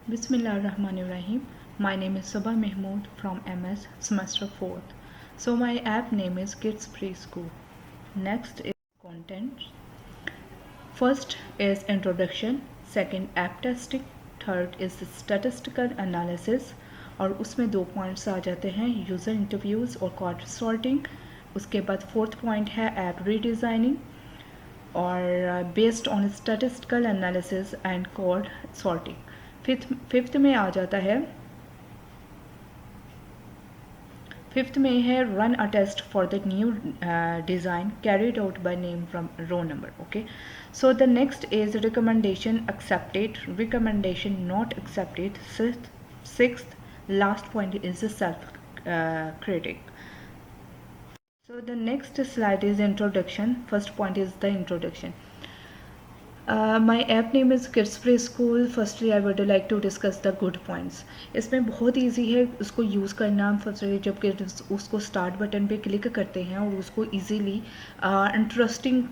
Bismillahirrahmanirrahim. My name is Sabah Mahmood from MS Semester 4th. So my app name is Kids Preschool. Next is content. First is introduction, second app testing, third is statistical analysis और उसमें 2 points आ जाते हैं user interviews और code sorting. उसके बाद fourth point है app redesigning और based on statistical analysis and code sorting. Fifth में आ जाता है फिफ्थ में है run a test for the new design carried out by name from row number. Okay, so the next is recommendation accepted, recommendation not accepted. Sixth last point is the self critic. So the next slide is introduction. First point is the introduction. My app name is Kids Preschool. Firstly, I would like to discuss the good points. इसमें बहुत easy है उसको use करना. Firstly जब kids उसको start button पे click करते हैं और उसको easily इंटरेस्टिंग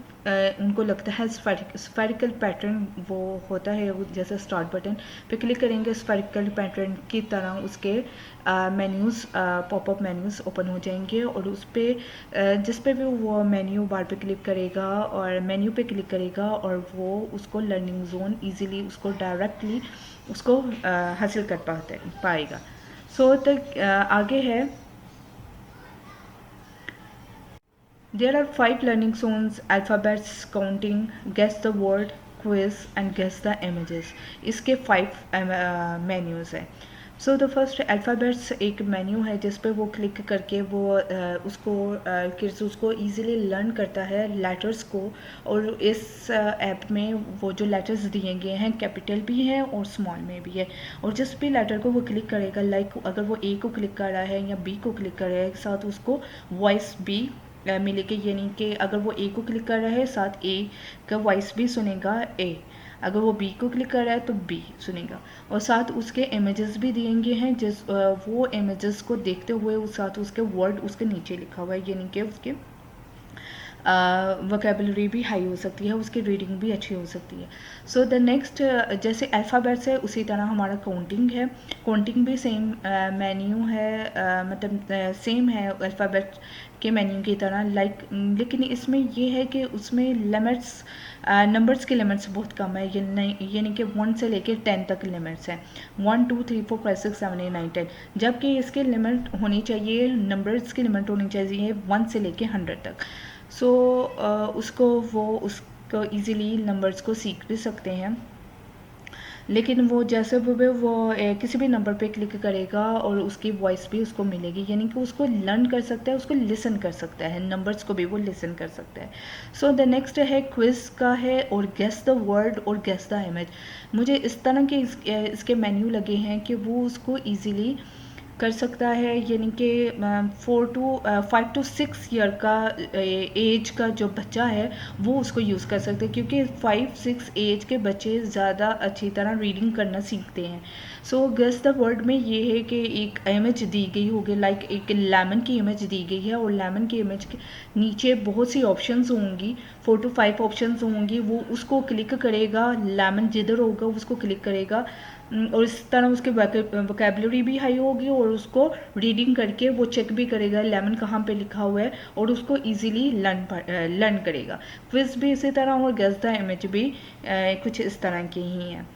उनको लगता है स्फेरिकल पैटर्न वो होता है जैसे स्टार्ट बटन पे क्लिक करेंगे स्फेरिकल पैटर्न की तरह उसके मेन्यूज़ पॉपअप मेन्यूज़ ओपन हो जाएंगे और उस पर जिस पे भी वो मेन्यू बार पे क्लिक करेगा और मेन्यू पे क्लिक करेगा और वो उसको लर्निंग जोन इजीली उसको डायरेक्टली उसको हासिल कर पाएगा. सो तक आगे है. There are 5 learning zones: alphabets, counting, guess the word, quiz and guess the images. इसके 5 menus हैं. सो द फर्स्ट अल्फ़ाबेट्स एक मेन्यू है जिस पे वो क्लिक करके वो उसको किड्स उसको इजीली लर्न करता है लेटर्स को. और इस ऐप में वो जो लेटर्स दिए गए हैं कैपिटल भी हैं और स्मॉल में भी है. और जिस भी लेटर को वो क्लिक करेगा लाइक अगर वो ए को क्लिक कर रहा है या बी को क्लिक कर रहा है साथ उसको वॉइस भी मिलेगी. यानी कि अगर वो ए को क्लिक कर रहा है साथ ए का वॉइस भी सुनेगा ए, अगर वो बी को क्लिक कर रहा है तो बी सुनेगा. और साथ उसके इमेजेस भी दिए हैं जिस वो इमेजेस को देखते हुए उस साथ उसके वर्ड उसके नीचे लिखा हुआ है. यानी कि उसके वोकेबलरी भी हाई हो सकती है, उसकी रीडिंग भी अच्छी हो सकती है. सो द नेक्स्ट जैसे अल्फ़ाबेट्स है उसी तरह हमारा काउंटिंग है. काउंटिंग भी सेम मेन्यू है, मतलब सेम है अल्फ़ाबेट के मेन्यू की तरह लाइक. लेकिन इसमें ये है कि उसमें लिमिट्स नंबर्स की लिमिट्स बहुत कम है. यानी कि 1 से लेके 10 तक लिमिट्स हैं. 1 2 3 4 5 6 7 8 9 10. जबकि इसकी लिमिट होनी चाहिए, नंबर्स की लिमिट होनी चाहिए 1 से लेके 100 तक. सो उसको ईज़िली नंबर्स को सीख भी सकते हैं. लेकिन वो जैसे वो किसी भी नंबर पे क्लिक करेगा और उसकी वॉइस भी उसको मिलेगी. यानी कि उसको लर्न कर सकता है, उसको लिसन कर सकता है, नंबर्स को भी वो लिसन कर सकता है. सो द नेक्स्ट है क्विज़ का है और गेस द वर्ड और गेस द इमेज. मुझे इस तरह के इसके मेन्यू लगे हैं कि वो उसको ईज़िली कर सकता है. यानी कि 5 to 6 ईयर का एज का जो बच्चा है वो उसको यूज़ कर सकते हैं क्योंकि 5-6 एज के बच्चे ज़्यादा अच्छी तरह रीडिंग करना सीखते हैं. सो गेस द वर्ड में ये है कि एक इमेज दी गई होगी लाइक एक लेमन की इमेज दी गई है और लेमन की इमेज के नीचे बहुत सी ऑप्शंस होंगी, 4 to 5 ऑप्शंस होंगी. वो उसको क्लिक करेगा, लेमन जिधर होगा उसको क्लिक करेगा और इस तरह उसकी वोकेबलरी भी हाई होगी और उसको रीडिंग करके वो चेक भी करेगा लेमन कहाँ पे लिखा हुआ है और उसको इजीली लर्न करेगा. क्विज भी इसी तरह और गेस द इमेज भी कुछ इस तरह की ही हैं.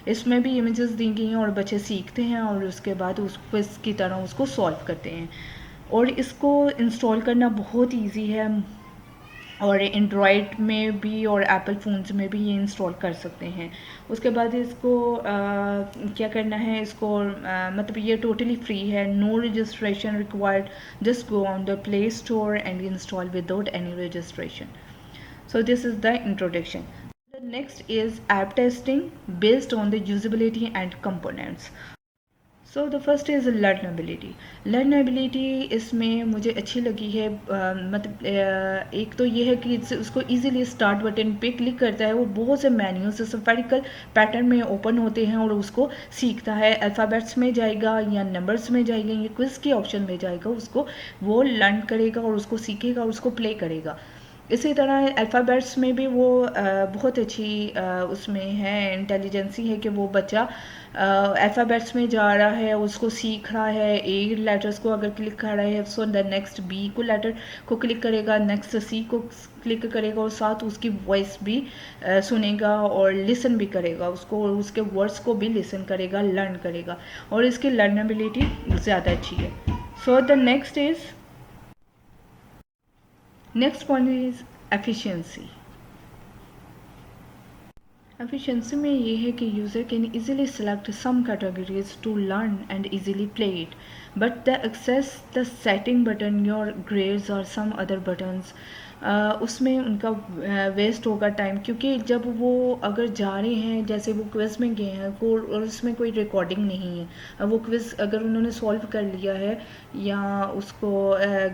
इसमें भी इमेजेस दी गई हैं और बच्चे सीखते हैं और उसके बाद उस क्विज की तरह उसको सॉल्व करते हैं. और इसको इंस्टॉल करना बहुत ईजी है और एंड्रॉयड में भी और एप्पल फ़ोन्स में भी ये इंस्टॉल कर सकते हैं. उसके बाद इसको क्या करना है, इसको मतलब ये टोटली फ्री है, no registration required. Just go on the Play Store and install without any registration. So this is the introduction. The next is app testing based on the usability and components. So the first is learnability. Learnability इसमें मुझे अच्छी लगी है. मतलब एक तो ये है कि उसको इजीली स्टार्ट बटन पे क्लिक करता है, वो बहुत से मेन्यूज सफेरिकल पैटर्न में ओपन होते हैं और उसको सीखता है. अल्फ़ाबेट्स में जाएगा या नंबर्स में जाएगा या क्विज़ के ऑप्शन में जाएगा, उसको वो लर्न करेगा और उसको सीखेगा और उसको प्ले करेगा. इसी तरह अल्फ़ाबेट्स में भी वो बहुत अच्छी उसमें है इंटेलिजेंसी है कि वो बच्चा अल्फ़ाबेट्स में जा रहा है, उसको सीख रहा है। ए लेटर्स को अगर क्लिक कर रहा है सो द नेक्स्ट बी को लेटर को क्लिक करेगा, नेक्स्ट सी को क्लिक करेगा और साथ उसकी वॉइस भी सुनेगा और लिसन भी करेगा उसको, और उसके वर्ड्स को भी लिसन करेगा, लर्न करेगा, और इसकी लर्नेबिलिटी ज़्यादा अच्छी है। So the next point is efficiency. Efficiency में ये है कि user can easily select some categories to learn and easily play it, but the access the setting button your grades और सम अदर बटन्स, उसमें उनका वेस्ट होगा time, क्योंकि जब वो अगर जा रहे हैं, जैसे वो क्विज़ में गए हैं और उसमें कोई रिकॉर्डिंग नहीं है, वो क्विज़ अगर उन्होंने सॉल्व कर लिया है या उसको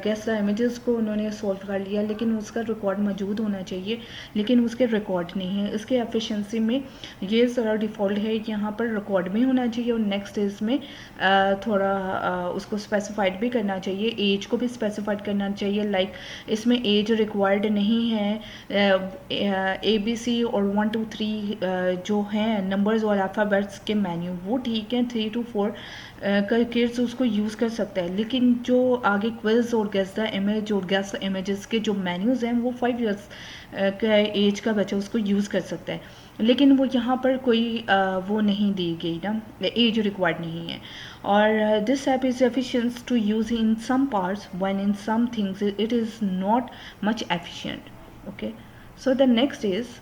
गेस द इमेजेस को उन्होंने सॉल्व कर लिया, लेकिन उसका रिकॉर्ड मौजूद होना चाहिए, लेकिन उसके रिकॉर्ड नहीं है। इसके एफिशिएंसी में ये सारा डिफ़ॉल्ट है कि यहाँ पर रिकॉर्ड भी होना चाहिए और नेक्स्ट इसमें थोड़ा उसको स्पेसिफाइड भी करना चाहिए, एज को भी स्पेसिफाइड करना चाहिए। लाइक इसमें एज रिक्वायर्ड नहीं है, ABC और 1 2 3 जो हैं नंबर्स और अल्फ़ाबेट्स के मेन्यू वो ठीक हैं, 3 to 4 का किड्स उसको यूज़ कर सकता है, लेकिन जो आगे क्विज़ और गेस द इमेज और गेस द इमेजेस के जो मेन्यूज़ हैं वो 5 years का एज का बच्चा उसको यूज़ कर सकता है, लेकिन वो यहाँ पर कोई वो नहीं दी गई ना, एज रिक्वायर्ड नहीं है। और this app is efficient to use in some parts when in some things it is not much efficient. Okay, so the next is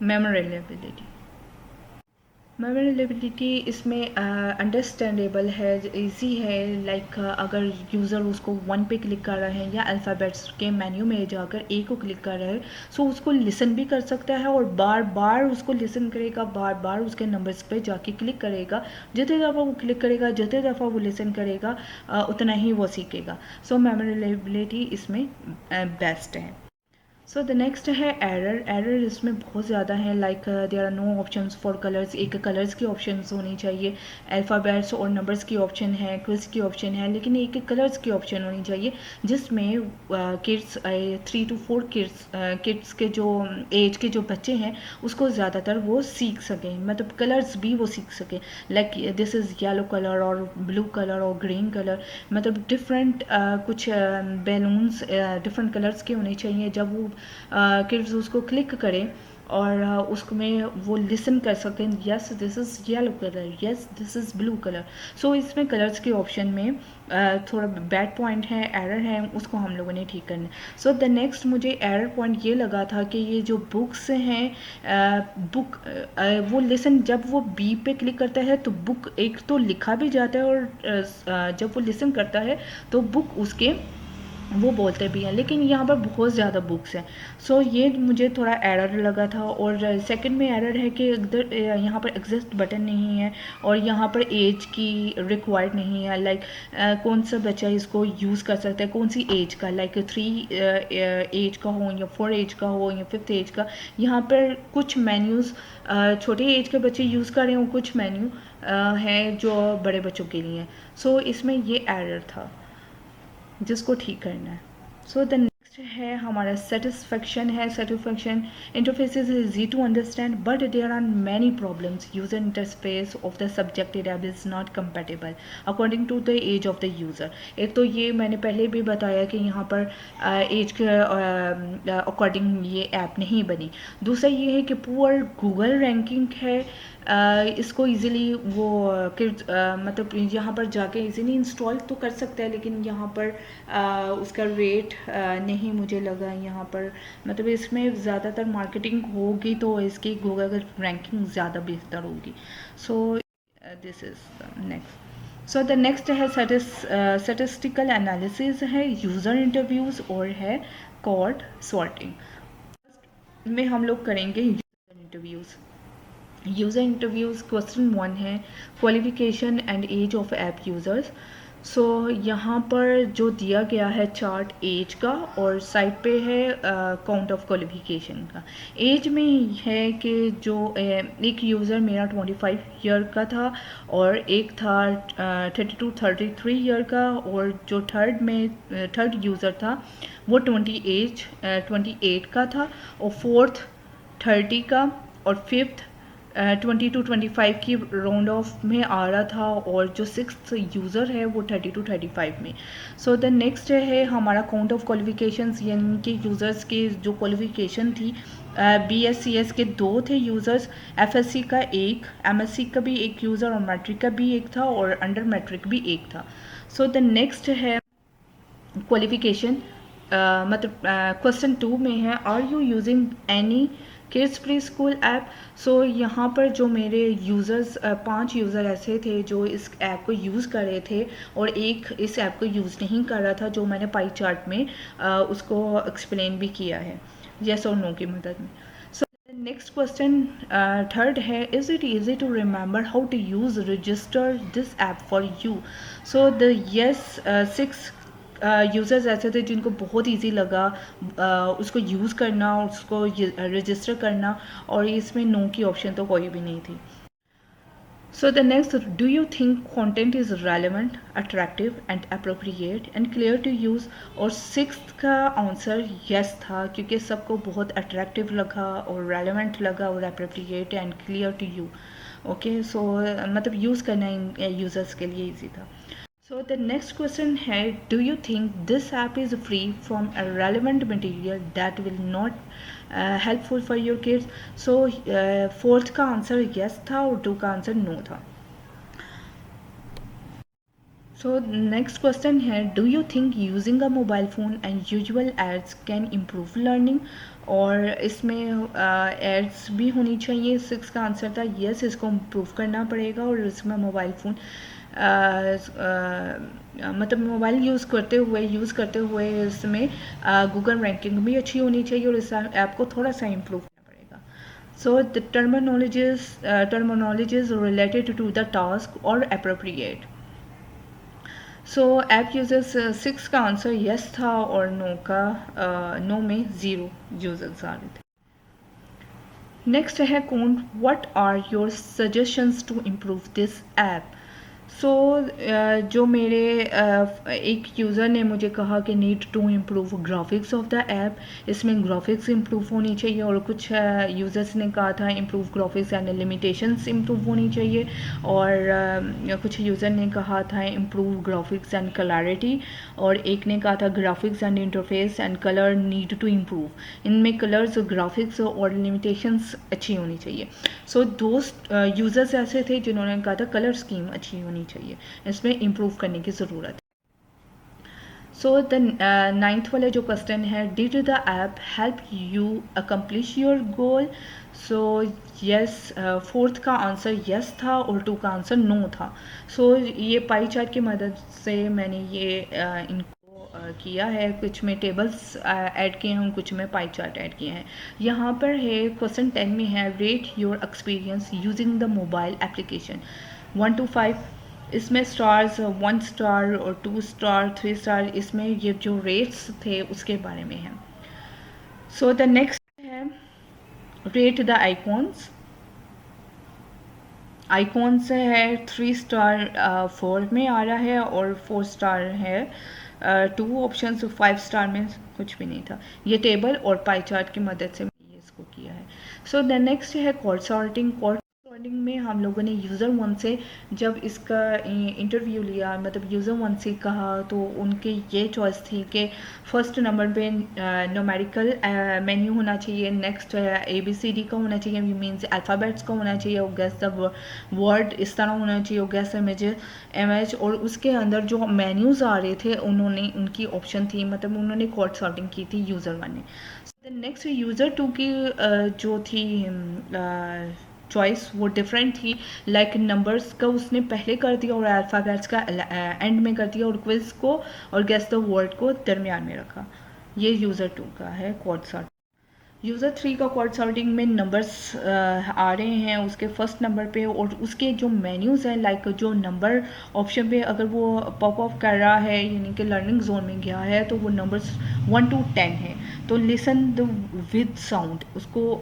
memorability. Memorability इसमें अंडरस्टैंडेबल है, इजी है। लाइक अगर यूज़र उसको 1 पे click कर रहा है या अल्फ़ाबेट्स के मेन्यू में जाकर ए को क्लिक कर रहा है, सो उसको लिसन भी कर सकता है और बार बार उसको लिसन करेगा, बार बार उसके नंबर्स पे जाके क्लिक करेगा। जितने दफ़ा वो क्लिक करेगा, जितने दफ़ा वो लिसन करेगा, उतना ही वो सीखेगा। सो मेमोरेबिलिटी इसमें बेस्ट है। सो द नेक्स्ट है एरर इसमें बहुत ज़्यादा है। Like there are no options for colours, एक कलर्स की ऑप्शंस होनी चाहिए, अल्फ़ाबेट्स और नंबर्स की ऑप्शन है, क्विज़ की ऑप्शन है, लेकिन एक कलर्स की ऑप्शन होनी चाहिए जिसमें किड्स 3 to 4 किड्स के जो एज के जो बच्चे हैं उसको ज़्यादातर वो सीख सकें, मतलब कलर्स भी वो सीख सकें। Like this is yellow colour और ब्लू कलर और ग्रीन कलर, मतलब डिफरेंट कुछ बैलून्स डिफरेंट कलर्स के होने चाहिए। जब वो किड्स उसको क्लिक करें और उसमें वो लिसन कर सकते हैं, yes this is yellow colour, yes this is blue colour. So इसमें कलर्स के ऑप्शन में थोड़ा बैड पॉइंट है, एरर है, उसको हम लोगों ने ठीक करना है। सो द नेक्स्ट मुझे एरर पॉइंट ये लगा था कि ये जो बुक्स हैं, बुक वो लिसन जब वो बी पे क्लिक करता है तो बुक एक तो लिखा भी जाता है और जब वो लिसन करता है तो बुक उसके वो बोलते भी हैं, लेकिन यहाँ पर बहुत ज़्यादा बुक्स हैं। सो ये मुझे थोड़ा एरर लगा था। और सेकंड में एरर है कि इधर यहाँ पर एग्जिस्ट बटन नहीं है और यहाँ पर एज की रिक्वायर्ड नहीं है। लाइक कौन सा बच्चा इसको यूज़ कर सकता है, कौन सी एज का, लाइक 3 एज का हो या 4 एज का हो या 5th एज का। यहाँ पर कुछ मेन्यूज़ छोटे एज के बच्चे यूज़ कर रहे हो, कुछ मेन्यू हैं जो बड़े बच्चों के लिए हैं। सो इसमें ये एरर था जिसको ठीक करना है। सो द नेक्स्ट है हमारा सेटिस्फेक्शन है। Satisfaction interfaces is easy to understand but there are many problems. User interface of the subjected app is not compatible according to the age of the user. एक तो ये मैंने पहले भी बताया कि यहाँ पर एज के अकॉर्डिंग ये ऐप नहीं बनी। दूसरा ये है कि पुअर गूगल रैंकिंग है। इसको इजीली वो किड्स मतलब यहाँ पर जाके इजीली इंस्टॉल तो कर सकता है, लेकिन यहाँ पर उसका रेट नहीं मुझे लगा यहाँ पर, मतलब इसमें ज़्यादातर मार्केटिंग होगी तो इसकी गूगल रैंकिंग ज़्यादा बेहतर होगी। So this is next. So the next है स्टैटिस्टिकल एनालिसिस है, यूज़र इंटरव्यूज़ और है कॉर्ड सॉर्टिंग में हम लोग करेंगे user interviews. User interviews question 1 है qualification and age of app users. So यहाँ पर जो दिया गया है चार्ट एज का, और साइड पे है काउंट ऑफ क्वालिफिकेशन का। एज में है कि जो एक यूज़र मेरा 25 ईयर का था, और एक था 32-33 ईयर का, और जो थर्ड यूज़र था वो 28 का था, और फोर्थ 30 का, और फिफ्थ 20 to 25 की राउंड ऑफ में आ रहा था, और जो सिक्स यूज़र है वो 30 to 35 में। सो द नेक्स्ट है हमारा काउंट ऑफ क्वालिफिकेशंस, यानी कि यूज़र्स की जो क्वालिफिकेशन थी। BScs के 2 थे यूज़र्स, FSc का एक, MSc का भी एक यूज़र, और मैट्रिक का भी एक था, और अंडर मैट्रिक भी एक था। सो द नेक्स्ट है क्वालिफिकेशन, मतलब क्वेश्चन 2 में है, are you using any kids pre school app. So यहाँ पर जो मेरे यूज़र्स 5 यूज़र ऐसे थे जो इस ऐप को यूज़ कर रहे थे, और एक इस ऐप को यूज़ नहीं कर रहा था, जो मैंने पाई चार्ट में उसको एक्सप्लेन भी किया है येस और नो की मदद में। सो नेक्स्ट क्वेश्चन थर्ड है, is it easy to remember how to use register this app for you. So the yes 6 users ऐसे थे जिनको बहुत इजी लगा उसको यूज़ करना, उसको रजिस्टर करना, और इसमें नो की ऑप्शन तो कोई भी नहीं थी। So the next, do you think content is relevant, attractive and appropriate and clear to use. और सिक्स्थ का आंसर येस था, क्योंकि सबको बहुत अट्रैक्टिव लगा और रेलेवेंट लगा और appropriate and clear to you. Okay, so मतलब यूज़ करना यूज़र्स के लिए ईजी था। So the next question है, do you think this app is free from irrelevant material that will not helpful for your kids? So fourth का answer yes था, और 2 का आंसर no था। So next question है, do you think using a mobile phone and usual ads can improve learning। और इसमें ads भी होनी चाहिए। 6 का आंसर था yes, इसको इम्प्रूव करना पड़ेगा, और इसमें मोबाइल फ़ोन मतलब मोबाइल यूज़ करते हुए इसमें गूगल रैंकिंग भी अच्छी होनी चाहिए, और इस ऐप को थोड़ा सा इम्प्रूव करना पड़ेगा। So the terminologies related to the task और अप्रोप्रिएट। सो ऐप यूजर्स 6 का आंसर यस था, और नो में 0 यूजर्स आ रहे थे। नेक्स्ट है कौन, what are your suggestions to improve this app. So जो मेरे एक यूज़र ने मुझे कहा कि need to improve graphics of the app, इसमें ग्राफिक्स इम्प्रूव होनी चाहिए, और कुछ यूज़र्स ने कहा था improve graphics and limitations improve होनी चाहिए, और कुछ यूज़र ने कहा था इम्प्रूव ग्राफिक्स एंड कलैरिटी, और एक ने कहा था graphics and interface and colour need to improve. इनमें कलर्स, ग्राफिक्स और लिमिटेशंस अच्छी होनी चाहिए। सो दोस्त यूज़र्स ऐसे थे जिन्होंने कहा था कलर स्कीम अच्छी होनी चाहिए, इसमें इम्प्रूव करने की ज़रूरत है। सो द नाइन्थ वाला जो क्वेश्चन है, did the app help you accomplish your goal. So yes, fourth का आंसर यस था, और 2 का आंसर नो था। सो ये पाई चार्ट की मदद से मैंने ये इनको किया है, कुछ में टेबल्स ऐड किए हैं, कुछ में पाई चार्ट ऐड किए हैं। यहाँ पर है क्वेश्चन 10 में है, rate your experience using the mobile application 1 to 5। इसमें स्टार्स 1 स्टार और 2 स्टार 3 स्टार, इसमें ये जो रेट्स थे उसके बारे में है। सो द नेक्स्ट है, रेट द आइकॉन्स। आइकॉन्स है 3 स्टार 4 में आ रहा है, और 4 स्टार है 2 ऑप्शन, 5 स्टार में कुछ भी नहीं था। ये टेबल और पाई चार्ट की मदद से मैंने इसको किया है। सो द नेक्स्ट है कोड सॉर्टिंग। कोड सॉर्टिंग में हम लोगों ने यूज़र 1 से जब इसका इंटरव्यू लिया, मतलब यूज़र 1 से कहा, तो उनकी ये चॉइस थी कि फर्स्ट नंबर पे न्यूमेरिकल मेन्यू होना चाहिए, नेक्स्ट ABCD का होना चाहिए, मीन्स अल्फ़ाबेट्स का होना चाहिए, और गेस द वर्ड इस तरह होना चाहिए, और गेस इमेज, और उसके अंदर जो मेन्यूज़ आ रहे थे उन्होंने उनकी ऑप्शन थी, मतलब उन्होंने कोड सॉर्टिंग की थी यूज़र 1 ने। नेक्स्ट यूज़र 2 की जो थी चॉइस वो डिफरेंट थी, लाइक नंबर्स का उसने पहले कर दिया, और अल्फ़ाबेट्स का एंड में कर दिया, और क्विज़ को और गेस द वर्ड को दरमियान में रखा। ये यूज़र 2 का है कोड सॉर्ट। यूज़र 3 का क्वाड सॉर्टिंग में नंबर्स आ रहे हैं उसके फर्स्ट नंबर पे, और उसके जो मेन्यूज़ हैं लाइक जो नंबर ऑप्शन पे अगर वो पॉप अप कर रहा है यानी कि लर्निंग जोन में गया है तो वो नंबर्स 1 to 10 है। तो लिसन द विद साउंड, उसको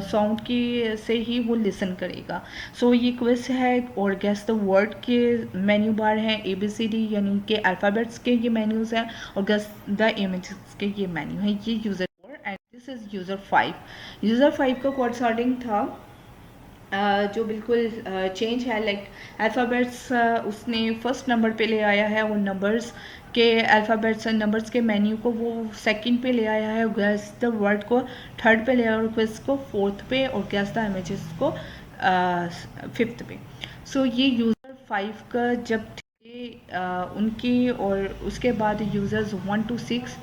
साउंड की से ही वो लिसन करेगा। सो ये क्विज है और गेस द वर्ड के मेन्यू बार हैं, ABCD यानी कि अल्फ़ाबेट्स के ये मेन्यूज़ हैं, और गेस द इमेजेस के ये मेन्यू हैं। ये user and this is user 5। User 5 का कोड सॉर्टिंग था जो बिल्कुल चेंज है, लाइक अल्फ़ाबेट्स उसने फर्स्ट नंबर पे ले आया है, और नंबर्स के अल्फ़ाबेट्स नंबर्स के मेन्यू को वो सेकंड पे ले आया है, गैस द वर्ड को थर्ड पे ले आया, और क्विज को फोर्थ पे, और गैस द इमेजेस को फिफ्थ पे। सो ये यूज़र 5 का जब थे उनकी, और उसके बाद यूज़र्स 1 to 6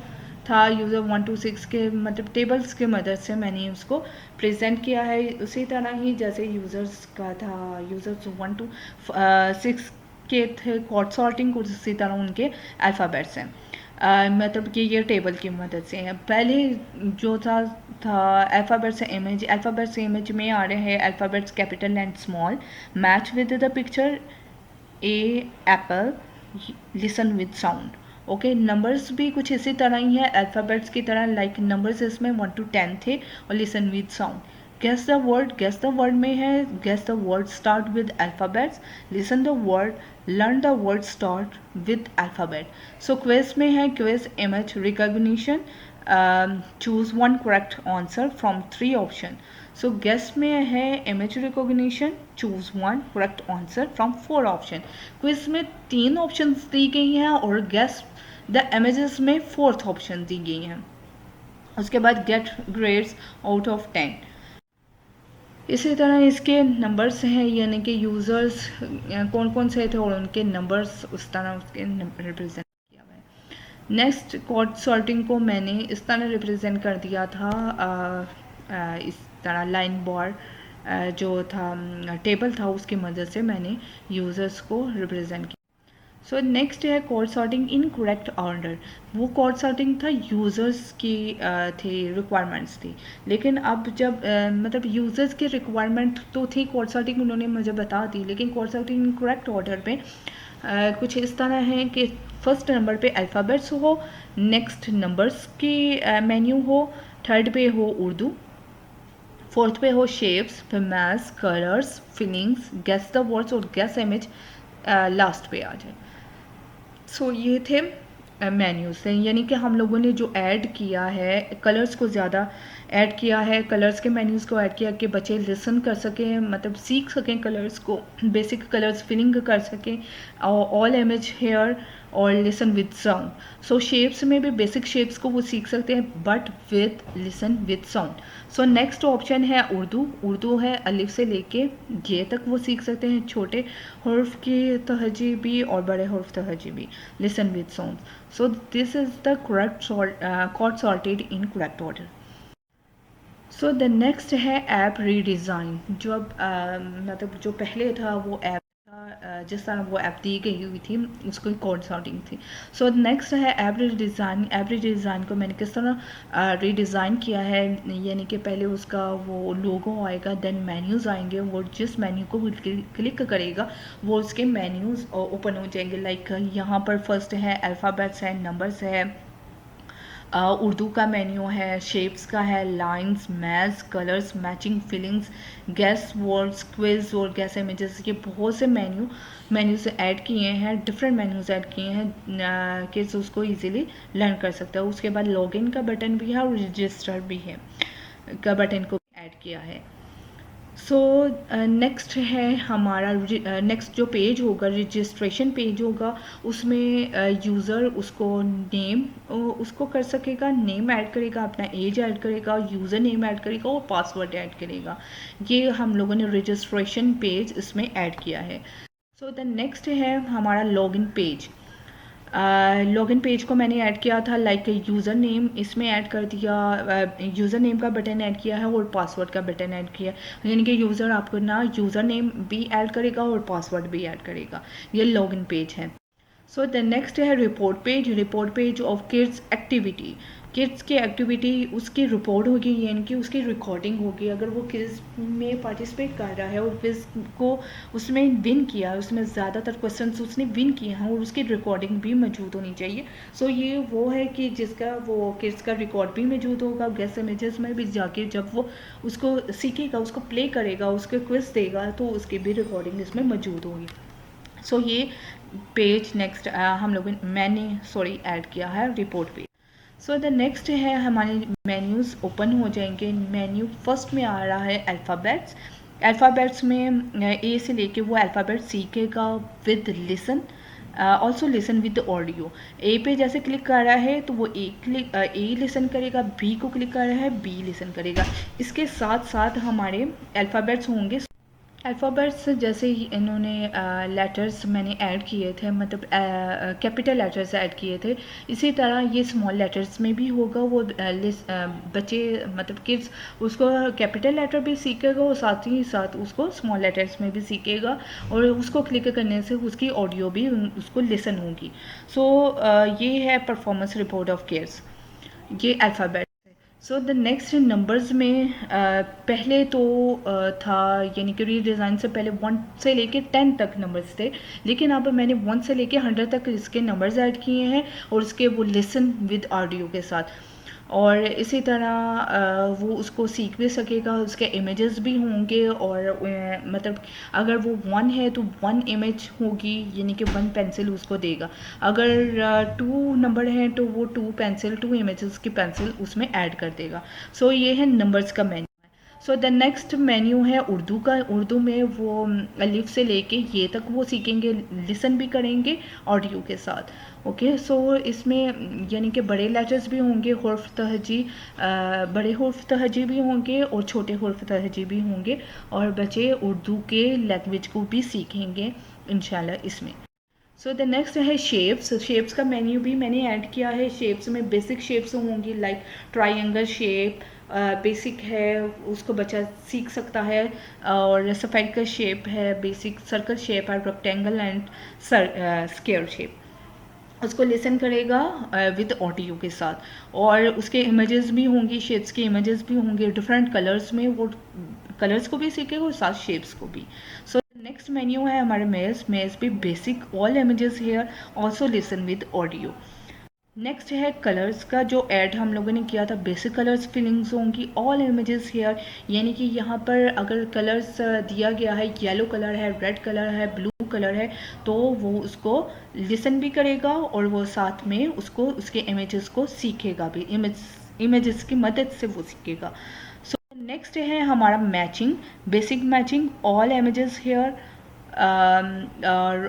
था। यूज़र 1 to 6 के मतलब टेबल्स के मदद से मैंने उसको प्रेजेंट किया है, उसी तरह ही जैसे यूज़र्स का था। यूज़र्स 1 to 6 के थे कॉर्ड सॉर्टिंग, उसी तरह उनके अल्फ़ाबेट्स हैं। मतलब कि ये टेबल की मदद से है। पहले जो था अल्फ़ाबेट से इमेज, अल्फ़ाबेट से इमेज में आ रहे हैं alphabets capital and small, match with the picture, A Apple, listen with sound. Okay, numbers भी कुछ इसी तरह ही है अल्फ़ाबेट्स की तरह, लाइक नंबर्स इसमें 1 to 10 थे, और listen with sound. Guess the word, guess the word में है guess the word start with alphabets, listen the word, learn the word start with alphabet. So quiz में है quiz image recognition, choose one correct answer from 3 option. So guess में है image recognition, choose one correct answer from 4 option. Quiz में 3 option दी गई हैं, और guess the images में 4th option दी गई हैं। उसके बाद गेट ग्रेड्स आउट ऑफ 10। इसी तरह इसके नंबर्स हैं, यानी कि यूज़र्स कौन कौन से थे और उनके नंबर्स उस तरह उसके रिप्रेजेंट किया हुआ है। नेक्स्ट कॉर्ड सॉर्टिंग को मैंने इस तरह रिप्रेजेंट कर दिया था, इस तरह लाइन बार जो था टेबल था उसकी मदद से मैंने यूज़र्स को रिप्रेजेंट किया। सो नेक्स्ट है code sorting in correct order. वो कोड सॉर्टिंग था यूज़र्स की थे रिक्वायरमेंट्स थी, लेकिन अब जब मतलब यूज़र्स की रिक्वायरमेंट तो थी, कोड सॉर्टिंग उन्होंने मुझे बता दी, लेकिन code sorting in correct order पे कुछ इस तरह है कि फर्स्ट नंबर पे अल्फ़ाबेट्स हो, नेक्स्ट नंबर्स की मेन्यू हो, थर्ड पे हो उर्दू, फोर्थ पे हो शेप्स, फिर maths, colours, feelings, guess the words और गेस इमेज लास्ट पे आ जाए। सो ये थे मेन्यूज़ हैं, यानी कि हम लोगों ने जो ऐड किया है कलर्स को ज़्यादा ऐड किया है, कलर्स के मेन्यूज़ को ऐड किया कि बच्चे लिसन कर सकें, मतलब सीख सकें कलर्स को, बेसिक कलर्स फीलिंग कर सकें, ऑल इमेज हेयर और listen with sound. So shapes में भी बेसिक शेप्स को वो सीख सकते हैं but with listen with sound. So next option है उर्दू। उर्दू है अलिफ से लेके ये तक वो सीख सकते हैं, छोटे हर्फ की तहजी भी और बड़े हर्फ तहजी भी, listen with sound. So this is the correct cord sorted in correct order. So the next है ऐप रीडिज़ाइन। जो अब मतलब जो पहले था वो ऐप था, जिस तरह वो ऐप दी गई हुई थी उसको कोड सॉर्टिंग थी। सो नेक्स्ट है ऐप रीडिज़ाइन। ऐप रीडिज़ाइन को मैंने किस तरह रीडिज़ाइन किया है, यानी कि पहले उसका वो लोगो आएगा, देन मेन्यूज़ आएंगे, वो जिस मेन्यू को क्लिक करेगा वो उसके मेन्यूज़ ओपन हो जाएंगे। लाइक यहाँ पर फर्स्ट है अल्फ़ाबेट्स है, नंबर्स है, उर्दू का मेन्यू है, शेप्स का है, lines, maths, colours, matching, feelings, guess words, quiz और गेस इमेजेस, ये बहुत से मेन्यूज ऐड किए हैं, डिफरेंट मेन्यूज ऐड किए हैं कि उसको इजीली लर्न कर सकता है। उसके बाद लॉगिन का बटन भी है और रजिस्टर भी है का बटन को ऐड किया है। सो नेक्स्ट है हमारा नेक्स्ट जो पेज होगा रजिस्ट्रेशन पेज होगा, उसमें यूज़र उसको नेम उसको कर सकेगा, नेम ऐड करेगा, अपना एज ऐड करेगा, यूज़र नेम ऐड करेगा और पासवर्ड ऐड करेगा। ये हम लोगों ने रजिस्ट्रेशन पेज इसमें ऐड किया है। सो द नेक्स्ट है हमारा लॉगिन पेज। लॉगिन पेज को मैंने ऐड किया था, लाइक यूज़र नेम इसमें ऐड कर दिया, यूज़र नेम का बटन ऐड किया है और पासवर्ड का बटन ऐड किया, यानी कि यूज़र आपको ना यूज़र नेम भी ऐड करेगा और पासवर्ड भी ऐड करेगा। ये लॉगिन पेज है। सो द नेक्स्ट है report page. Report page of kids activity. Kids की एक्टिविटी उसकी रिपोर्ट होगी, यानी कि उसकी रिकॉर्डिंग होगी। अगर वो क्विज़ में पार्टिसिपेट कर रहा है और क्विज़ को उसमें विन किया, उसमें ज़्यादातर क्वेश्चंस उसने विन किए हैं, और उसकी रिकॉर्डिंग भी मौजूद होनी चाहिए। सो ये वो है कि जिसका वो किड्स का रिकॉर्ड भी मौजूद होगा, गेस्ट इमेजेस में भी जाके जब वो उसको सीखेगा, उसको प्ले करेगा, उसके क्विज़ देगा, तो उसकी भी रिकॉर्डिंग इसमें मौजूद होगी। सो ये पेज नेक्स्ट हम लोगों मैंने ऐड किया है report page. So the next है हमारे मेन्यूज़ ओपन हो जाएंगे। मेन्यू फर्स्ट में आ रहा है अल्फ़ाबेट्स। अल्फ़ाबेट्स में ए से लेके वो अल्फ़ाबेट सीखेगा with listen, also listen with audio. A पे जैसे क्लिक कर रहा है तो वो ए लिसन करेगा, बी को क्लिक कर रहा है बी लिसन करेगा। इसके साथ साथ हमारे अल्फ़ाबेट्स होंगे। अल्फ़ाबेट्स जैसे ही इन्होंने लेटर्स मैंने ऐड किए थे, मतलब कैपिटल लेटर्स ऐड किए थे, इसी तरह ये स्मॉल लेटर्स में भी होगा। वो बच्चे मतलब किड्स उसको कैपिटल लेटर भी सीखेगा और साथ ही साथ उसको स्मॉल लेटर्स में भी सीखेगा, और उसको क्लिक करने से उसकी ऑडियो भी उसको लिसन होगी। सो ये है परफॉर्मेंस रिपोर्ट ऑफ किड्स, ये alphabet. So the next numbers में पहले तो था, यानी कि रीडिज़ाइन से पहले 1 से लेके 10 तक नंबर्स थे, लेकिन अब मैंने 1 से लेके 100 तक इसके नंबर्स ऐड किए हैं, और उसके वो लिसन विद ऑडियो के साथ। और इसी तरह वो उसको सीख भी सकेगा, उसके इमेजेस भी होंगे, और मतलब अगर वो 1 है तो 1 इमेज होगी, यानी कि 1 पेंसिल उसको देगा। अगर 2 नंबर हैं तो वो 2 पेंसिल 2 इमेजेस की पेंसिल उसमें ऐड कर देगा। सो ये है नंबर्स का menu. So the next menu है उर्दू का। उर्दू में वो अलिफ से लेके ये तक वो सीखेंगे, लिसन भी करेंगे ऑडियो के साथ। ओके, सो इसमें यानी कि बड़े लेटर्स भी होंगे, हुर्फ तहजी, बड़े हुर्फ तहजी भी होंगे और छोटे हुर्फ तहजी भी होंगे, और बच्चे उर्दू के लैंग्वेज को भी सीखेंगे इंशाल्लाह इसमें। सो द नेक्स्ट है शेप्स। शेप्स का मेन्यू भी मैंने ऐड किया है। शेप्स में बेसिक शेप्स होंगी, लाइक ट्रायंगल शेप बेसिक है, उसको बच्चा सीख सकता है। और सफेरिकल शेप है बेसिक, सर्कल शेप है, रेक्टेंगल एंड स्क्वायर शेप उसको लिसन करेगा विद ऑडियो के साथ। और उसके इमेजेस भी होंगी, शेप्स के इमेजेस भी होंगे डिफरेंट कलर्स में, वो कलर्स को भी सीखेगा और साथ शेप्स को भी। सो नेक्स्ट मेन्यू है हमारे मेल्स पे basic all images here, also listen with audio. Next है कलर्स का जो ऐड हम लोगों ने किया था, बेसिक कलर्स फीलिंग्स होंगी, ऑल इमेजेस हेयर, यानी कि यहाँ पर अगर कलर्स दिया गया है, येलो कलर है, रेड कलर है, ब्लू कलर है, तो वो उसको लिसन भी करेगा और वो साथ में उसको उसके इमेजेस को सीखेगा भी, इमेजेस की मदद से वो सीखेगा। सो नेक्स्ट है हमारा matching, basic matching, all images here,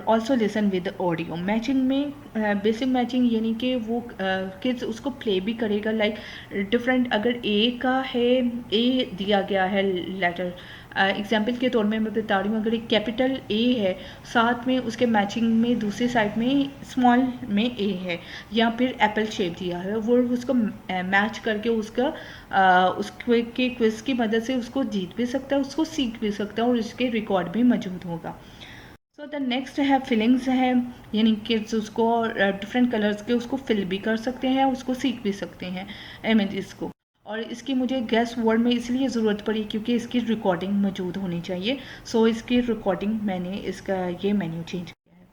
also listen with audio. Matching में बेसिक मैचिंग यानी कि वो किड्स उसको प्ले भी करेगा, लाइक डिफरेंट, अगर ए का है, ए दिया गया है लेटर, एग्जाम्पल के तौर में मैं बता रही हूँ, अगर एक कैपिटल ए है, साथ में उसके मैचिंग में दूसरी साइड में स्मॉल में ए है, या फिर एप्पल शेप दिया है, वो उसको मैच करके उसके क्विज की मदद से उसको जीत भी सकता है, उसको सीख भी सकता है, और उसके रिकॉर्ड भी मौजूद होगा। सो द नेक्स्ट है फिलिंग्स है, यानी किड्स उसको डिफरेंट कलर्स के उसको फिल भी कर सकते हैं, उसको सीख भी सकते हैं इमेजेस को। और इसकी मुझे गेस्ट वर्ड में इसलिए ज़रूरत पड़ी क्योंकि इसकी रिकॉर्डिंग मौजूद होनी चाहिए। सो इसकी रिकॉर्डिंग मैंने इसका ये मेन्यू चेंज किया है।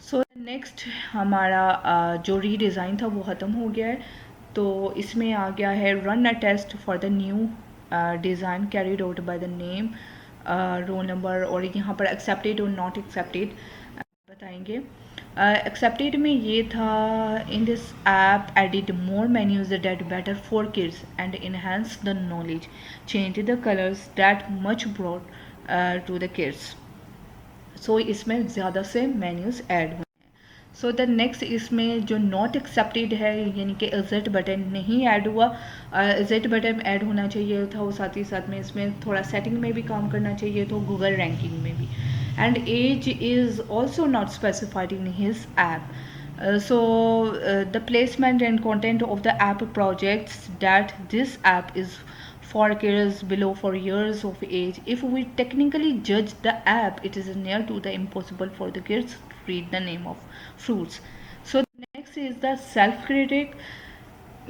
सो नेक्स्ट हमारा जो रीडिज़ाइन था वो ख़त्म हो गया है, तो इसमें आ गया है run a test for the new design carried out by the name, roll number, और यहाँ पर एक्सेप्टेड और नॉट एक्सेप्टेड बताएंगे। एक्सेप्टेड में ये था, in this app added more menus that better for kids and enhance the knowledge, change the colours that much broad to the kids. So इसमें ज़्यादा से मेन्यूज़ ऐड हुए। सो द नेक्स्ट इसमें जो नॉट एक्सेप्टेड है, यानी कि इजेट बटन नहीं ऐड हुआ, इजेट बटन ऐड होना चाहिए था, और साथ ही साथ में इसमें थोड़ा सेटिंग में भी काम करना चाहिए, तो गूगल रैंकिंग में भी। And age is also not specified in his app. So the placement and content of the app projects that this app is for kids below 4 years of age. If we technically judge the app, it is near to the impossible for the kids to read the name of fruits. So next is the self critic.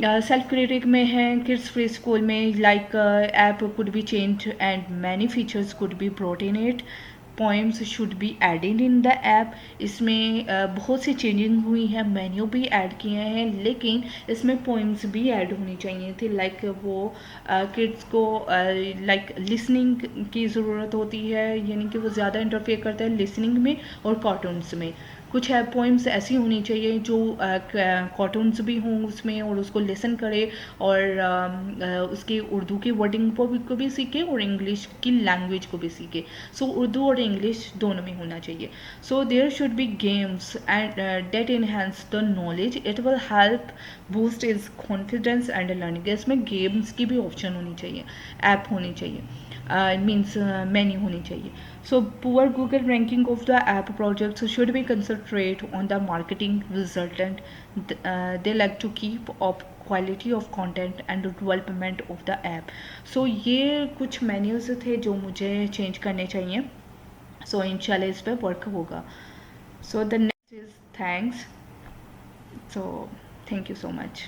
Self critic में है kids free school में like app could be change and many features could be brought in it, poems should be added in the app. इसमें बहुत सी changing हुई है, menu भी add किए हैं, लेकिन इसमें पोइम्स भी ऐड होनी चाहिए थी। लाइक वो किड्स को लाइक लिसनिंग की ज़रूरत होती है, यानी कि वो ज़्यादा इंटरफेयर करता है लिसनिंग में और कार्टून्स में। कुछ है पोइम्स ऐसी होनी चाहिए जो कार्टून्स भी हों उसमें और उसको लिसन करे और उसके उर्दू की वर्डिंग को भी सीखे और इंग्लिश की लैंग्वेज को भी सीखे। सो उर्दू और इंग्लिश दोनों में होना चाहिए। So there should be games and that enhance the knowledge, it will help boost is confidence and learning. इसमें गेम्स की भी ऑप्शन होनी चाहिए, ऐप होनी चाहिए, मीन्स मेन्यू होनी चाहिए। So poor Google ranking of the app projects should be concentrate on the marketing result, and they like to keep up quality of content and development of the app. So ये कुछ menus थे जो मुझे change करने चाहिए। So इंशाल्लाह इस पर वर्क होगा। So the next is thanks. So thank you so much.